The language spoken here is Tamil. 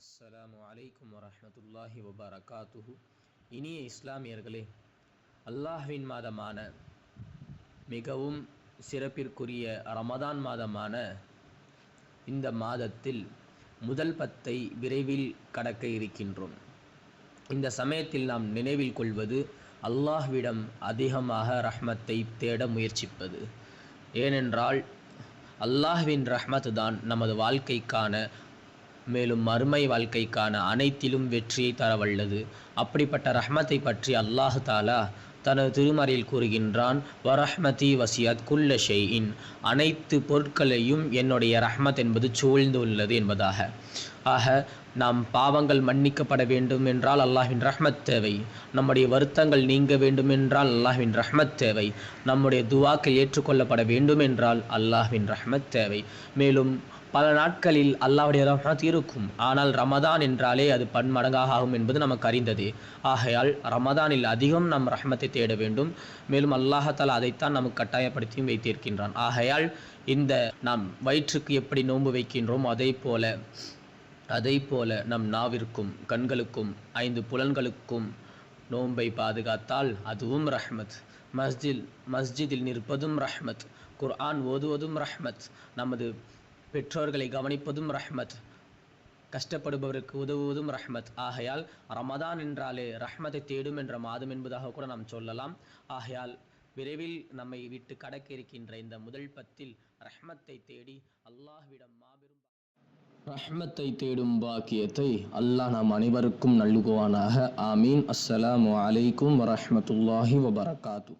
அஸ்ஸலாமு அலைக்கும் வரஹ்மத்துல்லாஹி வபரகாத்துஹு. இனிய இஸ்லாமியர்களே, அல்லாஹ்வின் மாதமான மிகவும் சிறப்பிற்குரிய ரமதான் மாதமான இந்த மாதத்தில் முதல் 10 விரைவில் கடக்க இருக்கின்றோம். இந்த சமயத்தில் நாம் நினைவில் கொள்வது அல்லாஹ்விடம் அதிகமாக ரஹ்மத்தை தேட முயற்சிப்பது. ஏனென்றால் அல்லாஹ்வின் ரஹ்மத் தான் நமது வாழ்க்கைக்கான மேலும் மறுமை வாழ்க்கைக்கான அனைத்திலும் வெற்றியை தரவல்லது. அப்படிப்பட்ட ரஹ்மத்தை பற்றி அல்லாஹ் தாலா தனது திருமறையில் கூறுகின்றான், வரஹ்மதி வசியத் குல்ல ஷைஇன், அனைத்து பொருட்களையும் என்னுடைய ரஹ்மத் என்பது சூழ்ந்துள்ளது என்பதாக. ஆக நாம் பாவங்கள் மன்னிக்கப்பட வேண்டும் என்றால் அல்லாஹ்வின் ரஹ்மத் தேவை. நம்முடைய வருத்தங்கள் நீங்க வேண்டும் என்றால் அல்லாஹ்வின் ரஹ்மத் தேவை. நம்முடைய துவாக்கள் ஏற்றுக்கொள்ளப்பட வேண்டும் என்றால் அல்லாஹ்வின் ரஹ்மத் தேவை. மேலும் பல நாட்களில் அல்லாஹ்வுடைய ரஹ்மத் இருக்கும். ஆனால் ரமதான் என்றாலே அது பன்மடங்காக ஆகும் என்பது நமக்கு அறிந்ததே. ஆகையால் ரமதானில் அதிகம் நாம் ரஹ்மத்தை தேட வேண்டும். மேலும் அல்லாஹ் அதைத்தான் நமக்கு கட்டாயப்படுத்தியும் வைத்திருக்கின்றான். ஆகையால் இந்த நாம் வயிற்றுக்கு எப்படி நோன்பு வைக்கின்றோம் அதை போல நம் நாவிற்கும் கண்களுக்கும் 5 புலன்களுக்கும் நோன்பை பாதுகாத்தால் அதுவும் ரஹ்மத். மஸ்ஜிதில் நிற்பதும் ரஹ்மத், குர்ஆன் ஓதுவதும் ரஹ்மத், நமது பெற்றோர்களை கவனிப்பதும் ரஹ்மத், கஷ்டப்படுபவருக்கு உதவுவதும் ரஹ்மத். ஆகையால் ரமதான் என்றாலே ரஹ்மத்தை தேடும் என்ற மாதம் என்பதாக கூட நாம் சொல்லலாம். ஆகையால் விரைவில் நம்மை விட்டு கடக்க இருக்கின்ற இந்த முதல் 10 ரஹ்மத்தை தேடி அல்லாஹ்விடம் மாபெரும் ரஹ்மத்தை தேடும் பாக்கியத்தை அல்லாஹ் நாம் அனைவருக்கும் நல்குவானாக. ஆமீன். அஸ்ஸலாமு அலைக்கும் வரஹ்மத்துல்லாஹி வபரகாத்துஹு.